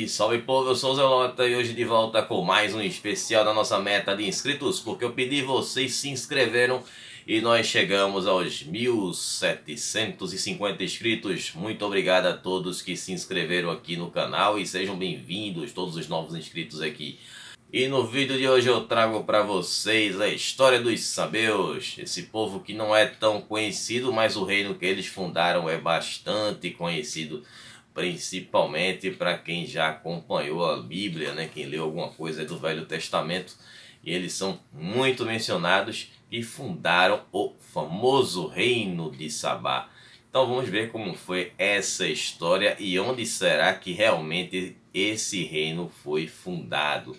Salve povo, eu sou o Zelota e hoje de volta com mais um especial da nossa meta de inscritos, porque eu pedi, vocês se inscreveram e nós chegamos aos 1.750 inscritos. Muito obrigado a todos que se inscreveram aqui no canal e sejam bem-vindos todos os novos inscritos aqui. E no vídeo de hoje eu trago para vocês a história dos sabeus, esse povo que não é tão conhecido, mas o reino que eles fundaram é bastante conhecido, principalmente para quem já acompanhou a Bíblia, né? Quem leu alguma coisa do Velho Testamento, e eles são muito mencionados e fundaram o famoso reino de Sabá. Então vamos ver como foi essa história e onde será que realmente esse reino foi fundado.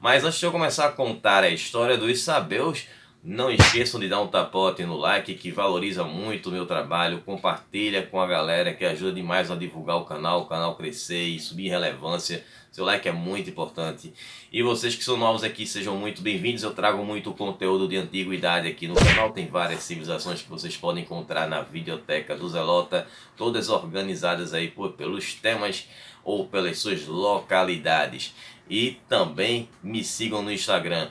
Mas antes de eu começar a contar a história dos sabeus, não esqueçam de dar um tapote no like, que valoriza muito o meu trabalho. Compartilha com a galera, que ajuda demais a divulgar o canal crescer e subir em relevância. Seu like é muito importante. E vocês que são novos aqui, sejam muito bem-vindos. Eu trago muito conteúdo de antiguidade aqui no canal. Tem várias civilizações que vocês podem encontrar na videoteca do Zelota, todas organizadas aí pelos temas ou pelas suas localidades. E também me sigam no Instagram,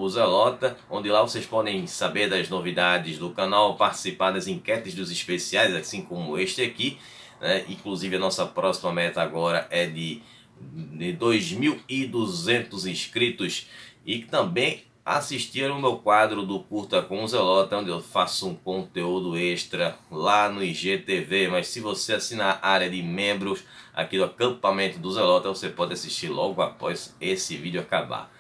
@zelota, onde lá vocês podem saber das novidades do canal, participar das enquetes dos especiais, assim como este aqui, né? Inclusive a nossa próxima meta agora é de 2.200 inscritos. E também assistir ao meu quadro do Curta com o Zelota, onde eu faço um conteúdo extra lá no IGTV. Mas se você assinar a área de membros aqui do acampamento do Zelota, você pode assistir logo após esse vídeo acabar.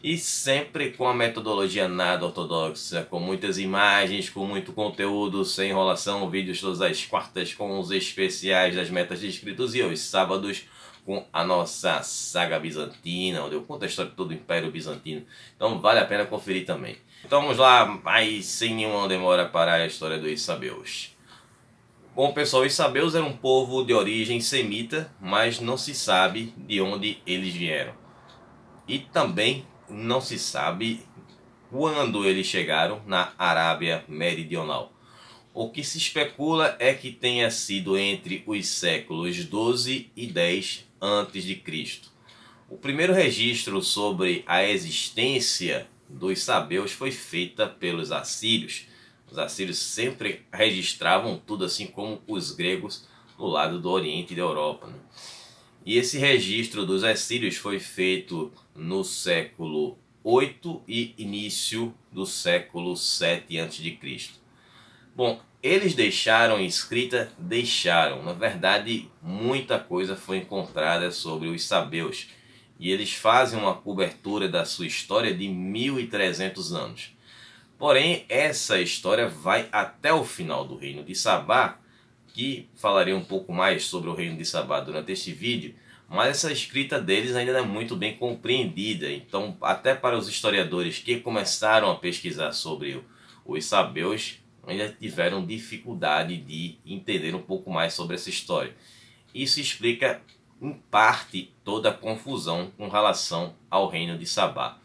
E sempre com a metodologia nada ortodoxa, com muitas imagens, com muito conteúdo, sem enrolação, vídeos todas as quartas com os especiais das metas de inscritos e aos sábados com a nossa saga bizantina, onde eu conto a história de todo o Império Bizantino. Então vale a pena conferir também. Então vamos lá, mas sem nenhuma demora, para a história dos sabeus. Bom pessoal, os sabeus eram um povo de origem semita, mas não se sabe de onde eles vieram. E também não se sabe quando eles chegaram na Arábia Meridional. O que se especula é que tenha sido entre os séculos 12 e 10 a.C. O primeiro registro sobre a existência dos sabeus foi feita pelos assírios. Os assírios sempre registravam tudo, assim como os gregos no lado do Oriente e da Europa, né? E esse registro dos assírios foi feito no século 8 e início do século 7 a.C. Bom, eles deixaram escrita? Deixaram. Na verdade, muita coisa foi encontrada sobre os sabeus. E eles fazem uma cobertura da sua história de 1.300 anos. Porém, essa história vai até o final do reino de Sabá, que falarei um pouco mais sobre o reino de Sabá durante este vídeo, mas essa escrita deles ainda não é muito bem compreendida. Então, até para os historiadores que começaram a pesquisar sobre os sabeus, ainda tiveram dificuldade de entender um pouco mais sobre essa história. Isso explica, em parte, toda a confusão com relação ao reino de Sabá.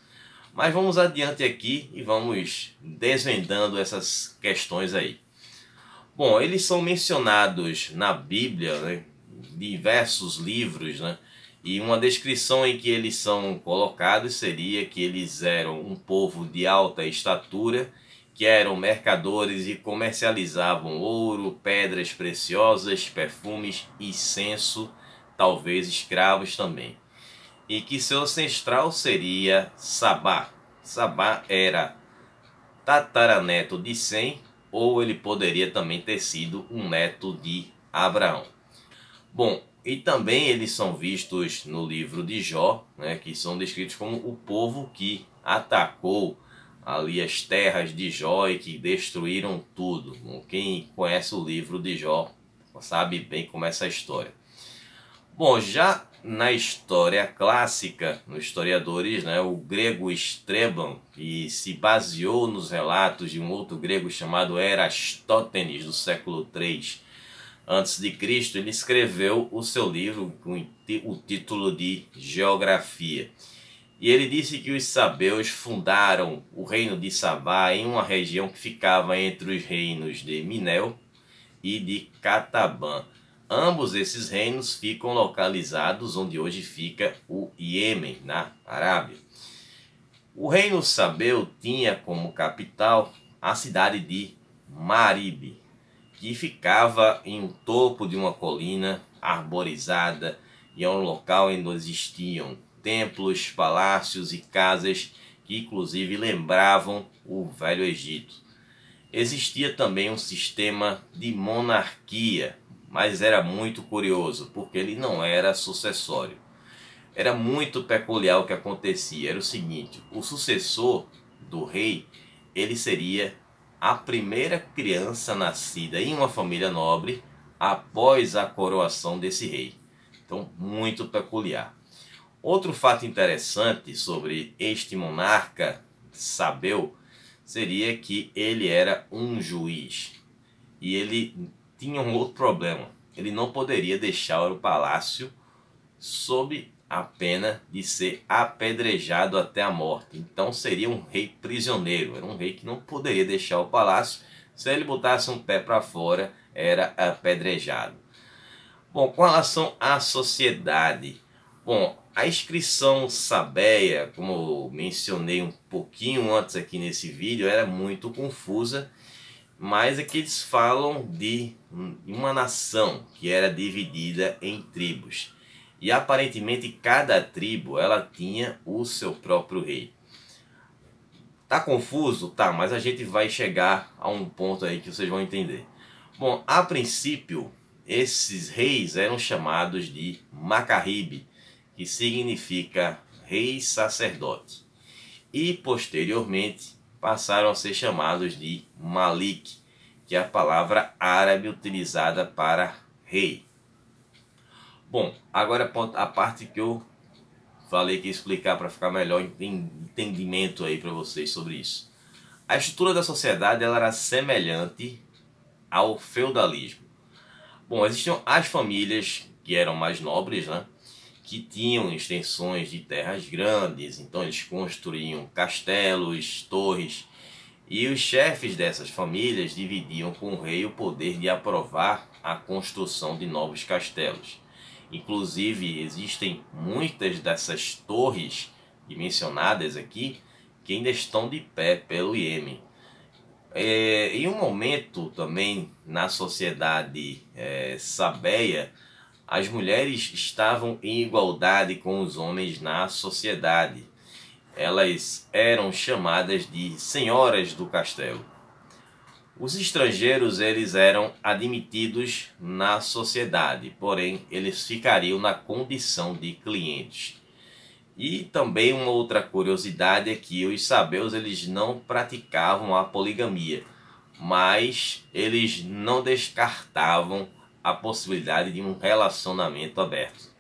Mas vamos adiante aqui e vamos desvendando essas questões aí. Bom, eles são mencionados na Bíblia, né, diversos livros, né, e uma descrição em que eles são colocados seria que eles eram um povo de alta estatura, que eram mercadores e comercializavam ouro, pedras preciosas, perfumes, incenso, talvez escravos também. E que seu ancestral seria Sabá. Sabá era tataraneto de Sem, ou ele poderia também ter sido um neto de Abraão. Bom, e também eles são vistos no livro de Jó, né, que são descritos como o povo que atacou ali as terras de Jó e que destruíram tudo. Quem conhece o livro de Jó sabe bem como é essa história. Bom, já na história clássica, nos historiadores, né, o grego Estrabão, que se baseou nos relatos de um outro grego chamado Erastótenes, do século 3 a.C., ele escreveu o seu livro com o título de Geografia. E ele disse que os sabeus fundaram o reino de Sabá em uma região que ficava entre os reinos de Minéu e de Catabã, Ambos esses reinos ficam localizados onde hoje fica o Iêmen, na Arábia. O reino sabeu tinha como capital a cidade de Marib, que ficava em um topo de uma colina arborizada e é um local onde existiam templos, palácios e casas que inclusive lembravam o Velho Egito. Existia também um sistema de monarquia, mas era muito curioso, porque ele não era sucessório. Era muito peculiar o que acontecia. Era o seguinte: o sucessor do rei, ele seria a primeira criança nascida em uma família nobre após a coroação desse rei. Então, muito peculiar. Outro fato interessante sobre este monarca Sabeu seria que ele era um juiz. E ele tinha um outro problema. Ele não poderia deixar o palácio sob a pena de ser apedrejado até a morte. Então seria um rei prisioneiro. Era um rei que não poderia deixar o palácio. Se ele botasse um pé para fora, era apedrejado. Bom, com relação à sociedade, bom, a inscrição sabeia, como eu mencionei um pouquinho antes aqui nesse vídeo, era muito confusa, mas aqui eles falam de uma nação que era dividida em tribos. E aparentemente cada tribo ela tinha o seu próprio rei. Tá confuso? Tá, mas a gente vai chegar a um ponto aí que vocês vão entender. Bom, a princípio, esses reis eram chamados de Macarribe, que significa rei sacerdote. E posteriormente passaram a ser chamados de Malik, que é a palavra árabe utilizada para rei. Bom, agora a parte que eu falei que ia explicar para ficar melhor entendimento aí para vocês sobre isso. A estrutura da sociedade ela era semelhante ao feudalismo. Bom, existiam as famílias que eram mais nobres, né, que tinham extensões de terras grandes, então eles construíam castelos, torres, e os chefes dessas famílias dividiam com o rei o poder de aprovar a construção de novos castelos. Inclusive existem muitas dessas torres mencionadas aqui que ainda estão de pé pelo Iêmen. Em um momento também na sociedade sabeia, as mulheres estavam em igualdade com os homens na sociedade. Elas eram chamadas de senhoras do castelo. Os estrangeiros eles eram admitidos na sociedade, porém eles ficariam na condição de clientes. E também uma outra curiosidade é que os sabeus eles não praticavam a poligamia, mas eles não descartavam a possibilidade de um relacionamento aberto.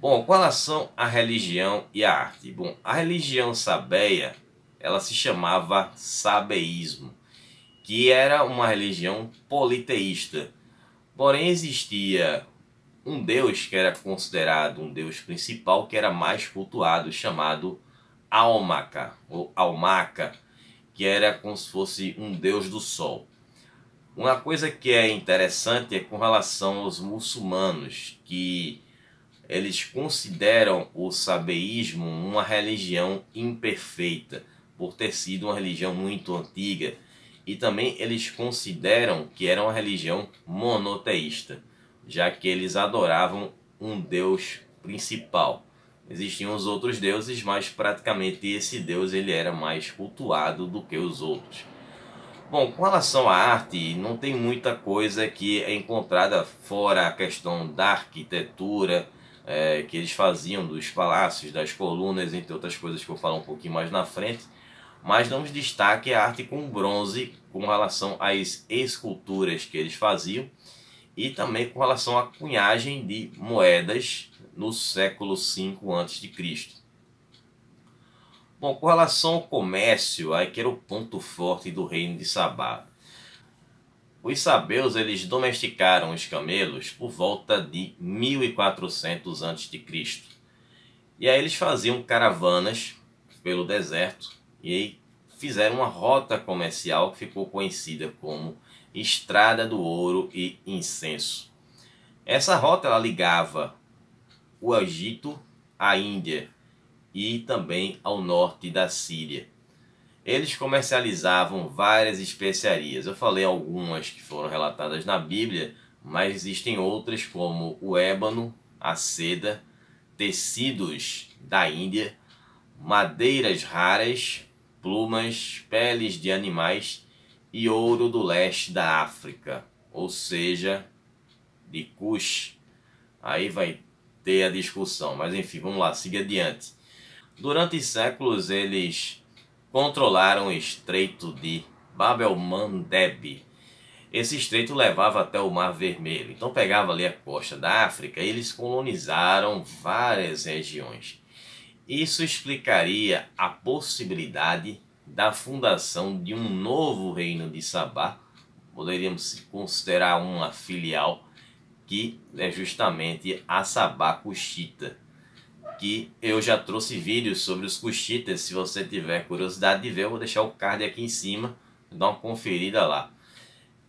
Bom, com relação à religião e à arte, bom, a religião sabeia ela se chamava sabeísmo, que era uma religião politeísta. Porém existia um deus que era considerado um deus principal, que era mais cultuado, chamado Almaca, ou Almaca, que era como se fosse um deus do sol. Uma coisa que é interessante é com relação aos muçulmanos, que eles consideram o sabeísmo uma religião imperfeita, por ter sido uma religião muito antiga. E também eles consideram que era uma religião monoteísta, já que eles adoravam um deus principal. Existiam os outros deuses, mas praticamente esse deus ele era mais cultuado do que os outros. Bom, com relação à arte, não tem muita coisa que é encontrada fora a questão da arquitetura, que eles faziam dos palácios, das colunas, entre outras coisas que eu vou falar um pouquinho mais na frente. Mas damos destaque à arte com bronze com relação às esculturas que eles faziam e também com relação à cunhagem de moedas no século V a.C. Bom, com relação ao comércio, aí que era o ponto forte do reino de Sabá. Os sabeus eles domesticaram os camelos por volta de 1400 a.C. E aí eles faziam caravanas pelo deserto e aí fizeram uma rota comercial que ficou conhecida como Estrada do Ouro e Incenso. Essa rota ela ligava o Egito à Índia e também ao norte da Síria. Eles comercializavam várias especiarias. Eu falei algumas que foram relatadas na Bíblia, mas existem outras como o ébano, a seda, tecidos da Índia, madeiras raras, plumas, peles de animais e ouro do leste da África, ou seja, de Kush. Aí vai ter a discussão, mas enfim, vamos lá, siga adiante. Durante séculos eles controlaram o estreito de Bab el-Mandeb. Esse estreito levava até o Mar Vermelho. Então pegava ali a costa da África e eles colonizaram várias regiões. Isso explicaria a possibilidade da fundação de um novo reino de Sabá. Poderíamos considerar uma filial, que é justamente a Sabá Cuxita, que eu já trouxe vídeos sobre os Cuxitas. Se você tiver curiosidade de ver, eu vou deixar o card aqui em cima, dá uma conferida lá.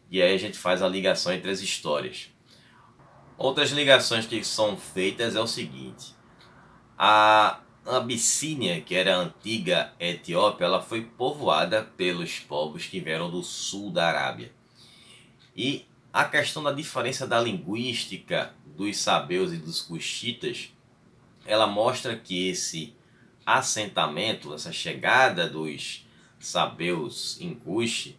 E aí a gente faz a ligação entre as histórias. Outras ligações que são feitas é o seguinte: a Abissínia, que era a antiga Etiópia, ela foi povoada pelos povos que vieram do sul da Arábia. E a questão da diferença da linguística dos sabeus e dos cuxitas, ela mostra que esse assentamento, essa chegada dos sabeus em Cuxi,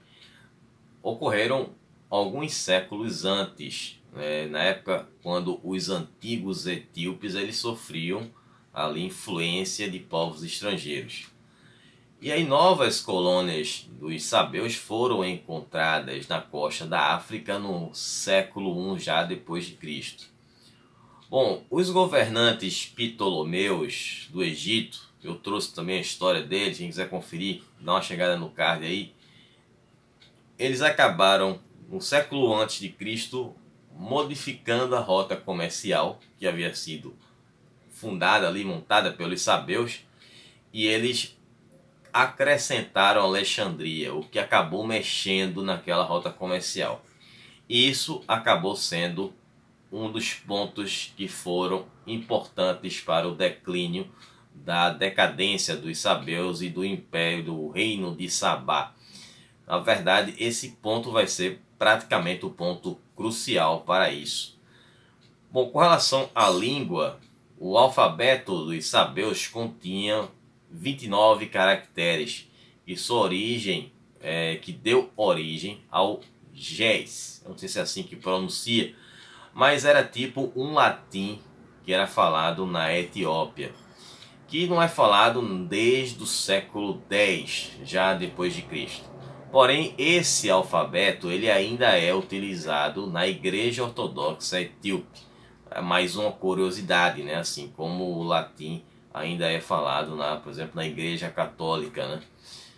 ocorreram alguns séculos antes, né? Na época quando os antigos etíopes eles sofriam ali influência de povos estrangeiros. E aí novas colônias dos sabeus foram encontradas na costa da África no século I já depois de Cristo. Bom, os governantes Ptolomeus do Egito, eu trouxe também a história deles, quem quiser conferir, dá uma chegada no card aí. Eles acabaram no século antes de Cristo modificando a rota comercial que havia sido fundada ali, montada pelos sabeus, e eles acrescentaram Alexandria, o que acabou mexendo naquela rota comercial. Isso acabou sendo um dos pontos que foram importantes para o declínio da decadência dos sabeus e do império do reino de Sabá. Na verdade, esse ponto vai ser praticamente o ponto crucial para isso. Bom, com relação à língua, o alfabeto dos sabeus continha 29 caracteres, e sua origem, que deu origem ao Ge'ez. Não sei se é assim que pronuncia, mas era tipo um latim que era falado na Etiópia, que não é falado desde o século X, já depois de Cristo. Porém, esse alfabeto ele ainda é utilizado na Igreja Ortodoxa Etíope. É mais uma curiosidade, né? Assim como o latim ainda é falado, por exemplo, na Igreja Católica, né?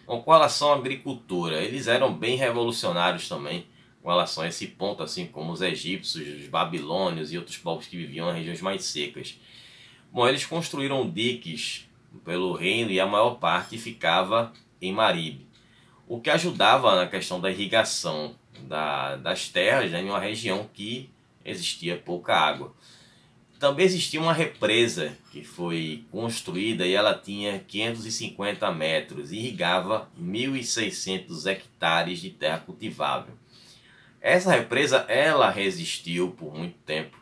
Bom, com relação à agricultura, eles eram bem revolucionários também com relação a esse ponto, assim como os egípcios, os babilônios e outros povos que viviam em regiões mais secas. Bom, eles construíram diques pelo reino e a maior parte ficava em Maribe, o que ajudava na questão da irrigação das terras, né, em uma região que existia pouca água. Também existia uma represa que foi construída e ela tinha 550 metros e irrigava 1.600 hectares de terra cultivável. Essa represa ela resistiu por muito tempo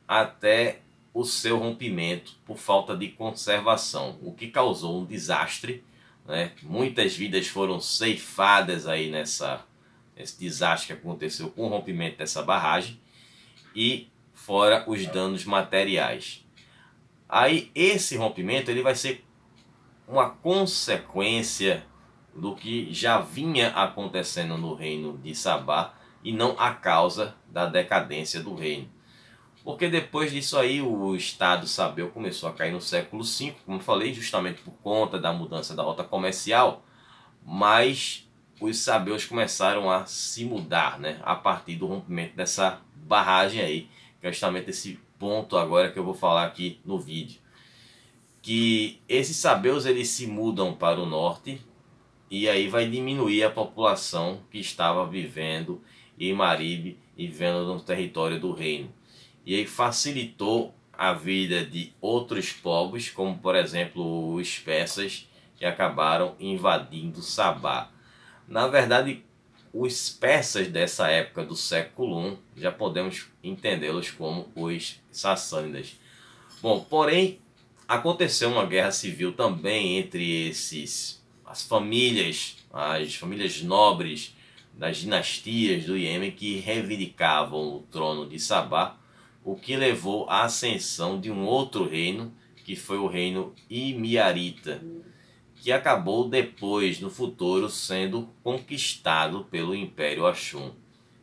até o seu rompimento por falta de conservação, o que causou um desastre, né? Muitas vidas foram ceifadas aí nesse desastre que aconteceu com o rompimento dessa barragem, e fora os danos materiais. Aí esse rompimento ele vai ser uma consequência do que já vinha acontecendo no reino de Sabá e não a causa da decadência do reino. Porque depois disso aí o Estado sabeu começou a cair no século V, como falei, justamente por conta da mudança da rota comercial, mas os sabeus começaram a se mudar, né, a partir do rompimento dessa barragem aí, que é justamente esse ponto agora que eu vou falar aqui no vídeo. Que esses sabeus eles se mudam para o norte e aí vai diminuir a população que estava vivendo em Maribe e vivendo no território do reino. e aí facilitou a vida de outros povos, como por exemplo os persas, que acabaram invadindo Sabá. Na verdade, os persas dessa época do século I já podemos entendê-los como os sassânidas. Bom, porém, aconteceu uma guerra civil também entre as famílias nobres das dinastias do Iêmen que reivindicavam o trono de Sabá, o que levou à ascensão de um outro reino, que foi o reino Imiarita, que acabou depois, no futuro, sendo conquistado pelo Império Axum.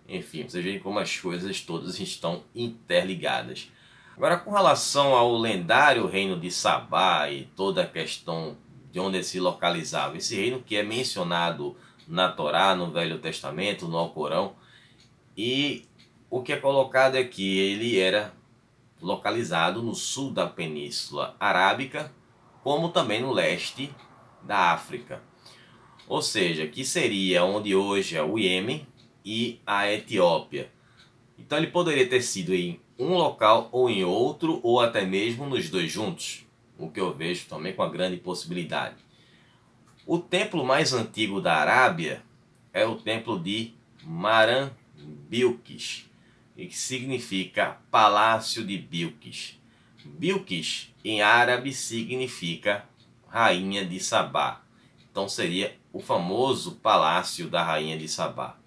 Enfim, vocês veem como as coisas todas estão interligadas. Agora, com relação ao lendário reino de Sabá e toda a questão de onde se localizava esse reino, que é mencionado na Torá, no Velho Testamento, no Alcorão, e o que é colocado é que ele era localizado no sul da Península Arábica, como também no leste da África. Ou seja, que seria onde hoje é o Iêmen e a Etiópia. Então ele poderia ter sido em um local ou em outro, ou até mesmo nos dois juntos, o que eu vejo também com a grande possibilidade. O templo mais antigo da Arábia é o templo de Maran-Bilquis, que significa Palácio de Bilquis. Bilquis em árabe significa Rainha de Sabá. Então seria o famoso Palácio da Rainha de Sabá.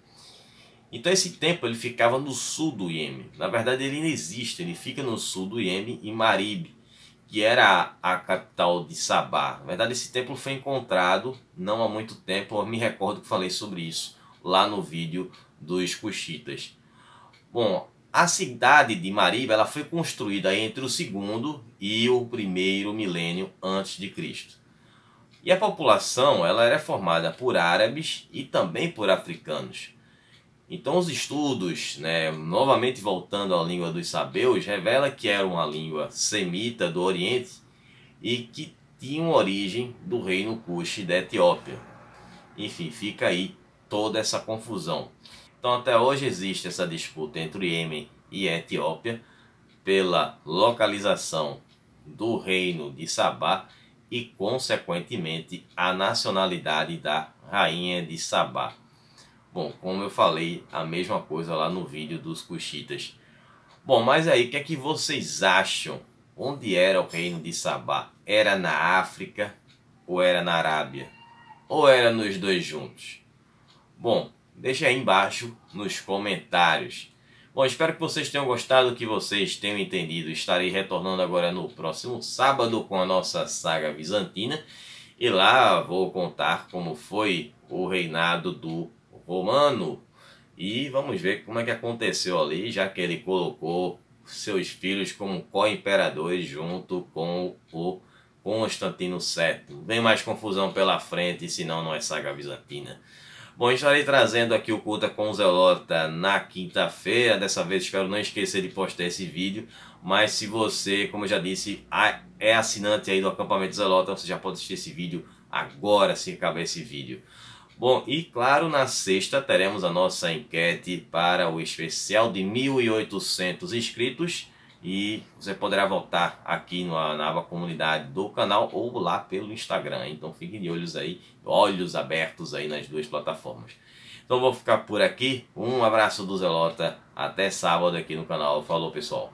Então esse templo ele ficava no sul do Iêmen. Na verdade ele não existe, ele fica no sul do Iêmen, em Marib, que era a capital de Sabá. Na verdade esse templo foi encontrado não há muito tempo, eu me recordo que falei sobre isso lá no vídeo dos Cuxitas. Bom, a cidade de Marib ela foi construída entre o segundo e o primeiro milênio antes de Cristo. E a população ela era formada por árabes e também por africanos. Então os estudos, novamente voltando à língua dos sabeus, revela que era uma língua semita do Oriente e que tinha origem do reino Cuxi da Etiópia. Enfim, fica aí toda essa confusão. Então até hoje existe essa disputa entre o Iêmen e a Etiópia pela localização do reino de Sabá e, consequentemente, a nacionalidade da Rainha de Sabá. Bom, como eu falei, a mesma coisa lá no vídeo dos Cuxitas. Bom, mas aí, o que é que vocês acham? Onde era o reino de Sabá? Era na África ou era na Arábia? Ou era nos dois juntos? Bom, deixa aí embaixo nos comentários. Bom, espero que vocês tenham gostado, que vocês tenham entendido. Estarei retornando agora no próximo sábado com a nossa saga bizantina. E lá vou contar como foi o reinado do Romano. E vamos ver como é que aconteceu ali, já que ele colocou seus filhos como co-imperadores junto com o Constantino VII. Vem mais confusão pela frente, senão não é saga bizantina. Bom, estarei trazendo aqui o Culta com o Zelota na quinta-feira. Dessa vez espero não esquecer de postar esse vídeo. Mas se você, como eu já disse, é assinante aí do acampamento Zelota, você já pode assistir esse vídeo agora, se acabar esse vídeo. Bom, e claro, na sexta teremos a nossa enquete para o especial de 1.800 inscritos. E você poderá votar aqui na aba comunidade do canal ou lá pelo Instagram. Então fiquem de olhos abertos aí nas duas plataformas. Então vou ficar por aqui. Um abraço do Zelota. Até sábado aqui no canal. Falou, pessoal.